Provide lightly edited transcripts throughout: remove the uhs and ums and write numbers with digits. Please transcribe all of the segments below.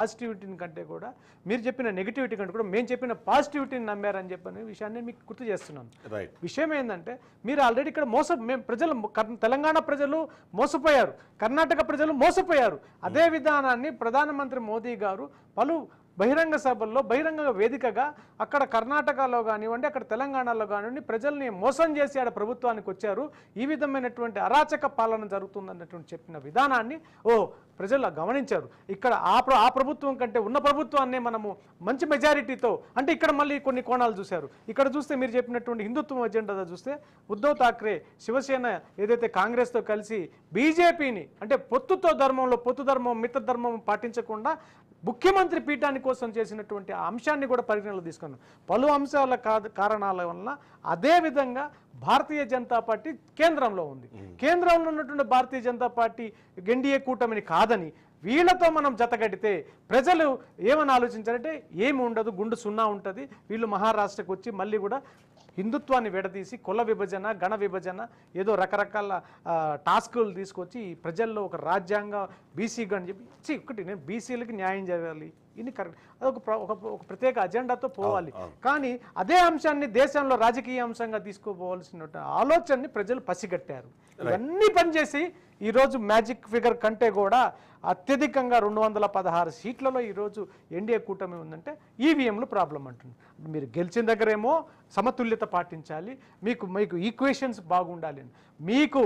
పాజిటివిటీని కంటే కూడా మీరు చెప్పిన నెగిటివిటీ కంటే కూడా మేము చెప్పిన పాజిటివిటీని నమ్మారని చెప్పిన విషయాన్ని మీకు గుర్తు చేస్తున్నాను. విషయం ఏంటంటే మీరు ఆల్రెడీ ఇక్కడ మేము ప్రజలు తెలంగాణ ప్రజలు మోసపోయారు, కర్ణాటక ప్రజలు మోసపోయారు. అదే విధానాన్ని ప్రధానమంత్రి మోదీ గారు పలు బహిరంగ సభల్లో బహిరంగ వేదికగా అక్కడ కర్ణాటకలో కానివ్వండి, అక్కడ తెలంగాణలో కానివ్వండి ప్రజల్ని మోసం చేసి ఆడ ప్రభుత్వానికి వచ్చారు. ఈ విధమైనటువంటి అరాచక పాలన జరుగుతుందన్నటువంటి చెప్పిన విధానాన్ని ప్రజలు గమనించారు. ఇక్కడ ఆ ప్రభుత్వం కంటే ఉన్న ప్రభుత్వాన్ని మనము మంచి మెజారిటీతో అంటే ఇక్కడ మళ్ళీ కొన్ని కోణాలు చూశారు. ఇక్కడ చూస్తే మీరు చెప్పినటువంటి హిందుత్వం ఎజెండా చూస్తే ఉద్ధవ్ ఠాక్రే శివసేన ఏదైతే కాంగ్రెస్తో కలిసి బీజేపీని అంటే పొత్తు ధర్మం మిత్ర ధర్మం పాటించకుండా ముఖ్యమంత్రి పీఠాని కోసం చేసినటువంటి అంశాన్ని కూడా పరిగణనలో తీసుకున్నాం. పలు అంశాల కారణాల వలన అదే విధంగా భారతీయ జనతా పార్టీ కేంద్రంలో ఉంది. కేంద్రంలో ఉన్నటువంటి భారతీయ జనతా పార్టీ ఎన్డీఏ కూటమిని కాదని వీళ్ళతో మనం జతగడితే ప్రజలు ఏమని ఆలోచించారంటే ఏమి ఉండదు, గుండు సున్నా ఉంటుంది. వీళ్ళు మహారాష్ట్రకు వచ్చి మళ్ళీ కూడా హిందుత్వాన్ని విడదీసి కుల విభజన గణ విభజన ఏదో రకరకాల టాస్కులు తీసుకొచ్చి ప్రజల్లో ఒక రాజ్యాంగ బీసీగా అని చెప్పి ఒకటి నేను బీసీలకి న్యాయం చేయాలి ఇది కరెక్ట్, అదొక ప్రత్యేక అజెండాతో పోవాలి. కానీ అదే అంశాన్ని దేశంలో రాజకీయ అంశంగా తీసుకోపోవాల్సిన ఆలోచనని ప్రజలు పసిగట్టారు. ఇవన్నీ పనిచేసి ఈరోజు మ్యాజిక్ ఫిగర్ కంటే కూడా అత్యధికంగా 216 సీట్లలో ఈరోజు ఎన్డీఏ కూటమి ఉందంటే ఈవీఎంలు ప్రాబ్లం అంటుంది. మీరు గెలిచిన దగ్గరేమో సమతుల్యత పాటించాలి, మీకు ఈక్వేషన్స్ బాగుండాలి. మీకు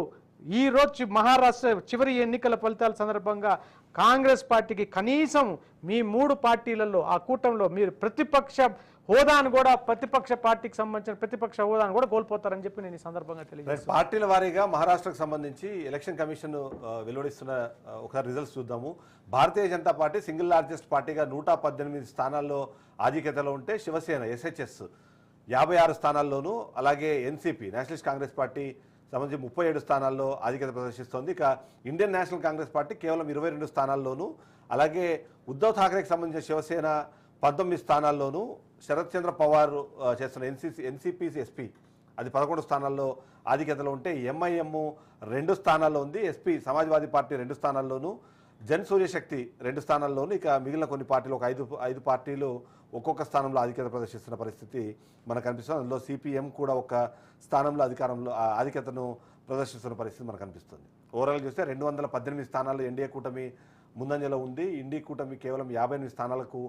ఈరోజు మహారాష్ట్ర చివరి ఎన్నికల ఫలితాల సందర్భంగా కాంగ్రెస్ పార్టీకి కనీసం మీ 3 పార్టీలలో ఆ కూటమిలో మీరు ప్రతిపక్ష హోదాను కూడా ప్రతిపక్ష పార్టీకి సంబంధించిన ప్రతిపక్ష హోదాను కూడా కోల్పోతారని చెప్పి నేను ఈ సందర్భంగా తెలియజేస్తాను. పార్టీల వారీగా మహారాష్ట్రకు సంబంధించి ఎలక్షన్ కమిషన్ వెలువడిస్తున్న ఒకసారి రిజల్ట్స్ చూద్దాము. Bharatiya Janata party single largest పార్టీగా 118 స్థానాల్లో ఆధిక్యతలో ఉంటే శివసేన ఎస్హెచ్ఎస్ 56 స్థానాల్లోనూ, అలాగే ఎన్సీపీ నేషనలిస్ట్ కాంగ్రెస్ పార్టీ సంబంధించి 37 స్థానాల్లో ఆధిక్యత ప్రదర్శిస్తోంది. ఇక ఇండియన్ నేషనల్ కాంగ్రెస్ పార్టీ కేవలం 22 స్థానాల్లోనూ, అలాగే ఉద్ధవ్ ఠాక్రేకి సంబంధించిన శివసేన 19 స్థానాల్లోనూ, శరత్ చంద్ర పవార్ చేస్తున్న ఎన్సీపీ ఎస్పీ అది 11 స్థానాల్లో ఆధిక్యతలో ఉంటే ఎంఐఎం 2 స్థానాల్లో ఉంది, ఎస్పీ సమాజ్వాదీ పార్టీ 2 స్థానాల్లోనూ, జన్ సూర్యశక్తి 2 స్థానాల్లోనూ, ఇక మిగిలిన కొన్ని పార్టీలు ఒక ఐదు పార్టీలు ఒక్కొక్క స్థానంలో ఆధిక్యత ప్రదర్శిస్తున్న పరిస్థితి మనకు కనిపిస్తుంది. అందులో సిపిఎం కూడా ఒక స్థానంలో ఆధిక్యతను ప్రదర్శిస్తున్న పరిస్థితి మనకు కనిపిస్తుంది. ఓవరాల్ చూస్తే 218 స్థానాలు ఎన్డీఏ కూటమి ముందంజలో ఉంది. ఇండీ కూటమి కేవలం 58 స్థానాలకు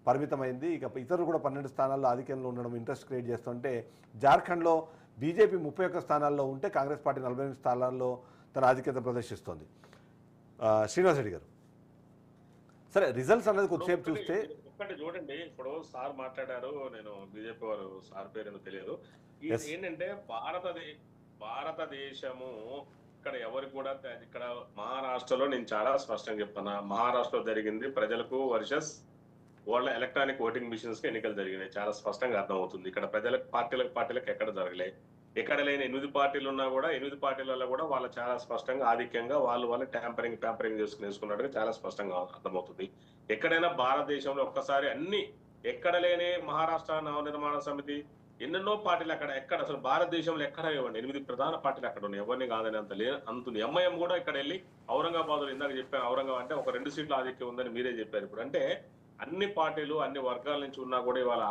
పరిమితమైంది. ఇక ఇతరులు కూడా 12 స్థానాల్లో ఆధిక్యంలో ఉండడం ఇంట్రెస్ట్ క్రియేట్ చేస్తుంటే జార్ఖండ్లో బీజేపీ 31 స్థానాల్లో ఉంటే కాంగ్రెస్ పార్టీ 48 స్థానాల్లో తన ఆధిక్యత ప్రదర్శిస్తోంది. శ్రీనివాస్ రెడ్డి గారు, సరే రిజల్ట్స్ అనేది కొద్దిసేపు చూస్తే ఒక్కటి చూడండి. ఇప్పుడు సార్ మాట్లాడారు, నేను బీజేపీ వారు సార్ పేరు తెలియదు. ఏంటంటే భారతదేశము ఇక్కడ ఎవరికి కూడా ఇక్కడ మహారాష్ట్రలో నేను చాలా స్పష్టంగా చెప్తున్నా, మహారాష్ట్రలో జరిగింది ప్రజలకు వర్సెస్ వాళ్ళ ఎలక్ట్రానిక్ ఓటింగ్ మిషన్స్ కి ఎన్నికలు జరిగినాయి. చాలా స్పష్టంగా అర్థమవుతుంది. ఇక్కడ ప్రజలకు పార్టీలకు ఎక్కడ జరగలే, ఎక్కడ లేని 8 పార్టీలు ఉన్నా కూడా 8 పార్టీలలో కూడా వాళ్ళు చాలా స్పష్టంగా ఆధిక్యంగా వాళ్ళు ట్యాంపరింగ్ వేసుకున్నట్టుగా చాలా స్పష్టంగా అర్థమవుతుంది. ఎక్కడైనా భారతదేశంలో ఒక్కసారి అన్ని ఎక్కడ లేని మహారాష్ట్ర నవనిర్మాణ సమితి ఎన్నెన్నో పార్టీలు ఎక్కడ అసలు భారతదేశంలో ఎక్కడ ఇవ్వండి 8 ప్రధాన పార్టీలు అక్కడ ఉన్నాయి. ఎవరిని కాదని అంతుంది. ఎంఐఎం కూడా ఇక్కడ వెళ్ళి ఔరంగాబాద్ లో ఇందాక చెప్పాను, ఔరంగాబాద్ అంటే ఒక 2 సీట్ల ఆధిక్యం ఉందని మీరే చెప్పారు. ఇప్పుడు అంటే అన్ని పార్టీలు అన్ని వర్గాల నుంచి ఉన్నా కూడా ఇవాళ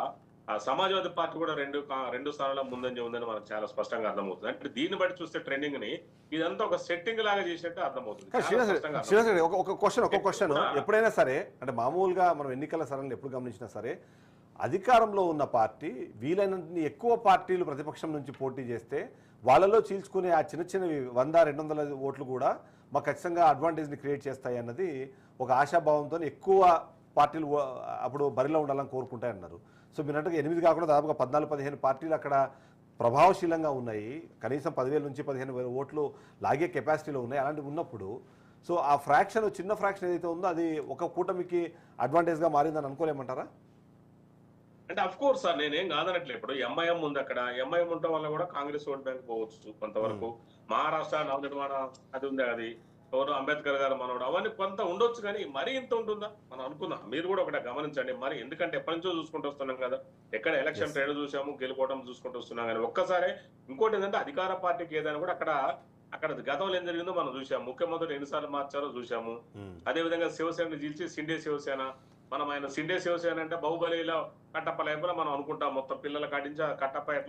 సమాజ్వాదీ పార్టీ కూడా 2 స్థానాల ముందంజ ఉందని మనకు చాలా స్పష్టంగా అర్థమవుతుంది. అంటే దీన్ని బట్టి చూస్తే ట్రెండింగ్ ని ఇదంతా ఒక సెట్టింగ్ లాగా చేసినట్టు అర్థమవుతుంది. ఒక క్వశ్చన్ ఎప్పుడైనా సరే అంటే మామూలుగా మనం ఎన్నికల సరళిని ఎప్పుడు గమనించినా సరే అధికారంలో ఉన్న పార్టీ వీలైనంత ఎక్కువ పార్టీలు ప్రతిపక్షం నుంచి పోటీ చేస్తే వాళ్ళలో చీల్చుకునే ఆ చిన్న 100-200 ఓట్లు కూడా మాకు ఖచ్చితంగా అడ్వాంటేజ్ని క్రియేట్ చేస్తాయి అన్నది ఒక ఆశాభావంతో ఎక్కువ పార్టీలు అప్పుడు బరిలో ఉండాలని కోరుకుంటాయన్నారు. సో మీరు అంటే 8 కాకుండా దాదాపుగా 14-15 పార్టీలు అక్కడ ప్రభావశీలంగా ఉన్నాయి, కనీసం 10,000 నుంచి 15,000 ఓట్లు లాగే కెపాసిటీలో ఉన్నాయి. అలాంటివి ఉన్నప్పుడు సో ఆ ఫ్రాక్షన్ చిన్న ఫ్రాక్షన్ ఏదైతే ఉందో అది ఒక కూటమికి అడ్వాంటేజ్గా మారిందని అనుకోలేమంటారా? అంటే అఫ్ కోర్స్ సార్ నేనేం కాదనట్లే. ఇప్పుడు ఎంఐఎం ఉంది, అక్కడ ఎంఐఎం ఉండటం వల్ల కూడా కాంగ్రెస్ ఓట్ బ్యాంక్ పోవచ్చు కొంతవరకు. మహారాష్ట్ర నవనిర్మాణ అది ఉంది, అది ఎవరు అంబేద్కర్ గారు మనోడు అవన్నీ కొంత ఉండొచ్చు, కానీ మరీ ఇంత ఉంటుందా మనం అనుకుందాం. మీరు కూడా ఒకటి గమనించండి. మరి ఎందుకంటే ఎప్పటి నుంచో చూసుకుంటూ వస్తున్నాం కదా, ఎక్కడ ఎలక్షన్ ట్రేడ్ చూసాము, గెలుపోవడం చూసుకుంటూ వస్తున్నాం. కానీ ఒక్కసారి ఇంకోటి ఏంటంటే అధికార పార్టీకి ఏదైనా కూడా అక్కడ గతంలో ఏం జరిగిందో మనం చూసాము. ముఖ్యమంత్రి ఎన్నిసార్లు మార్చారో చూసాము. అదే విధంగా శివసేన చీల్చి సిండే శివసేన మనం ఆయన సిండే శివసేన అంటే బాహుబలిలో కట్టప్ప లేకుండా మనం అనుకుంటాం మొత్తం పిల్లల కాటించి కట్టప్ప ఎట్లా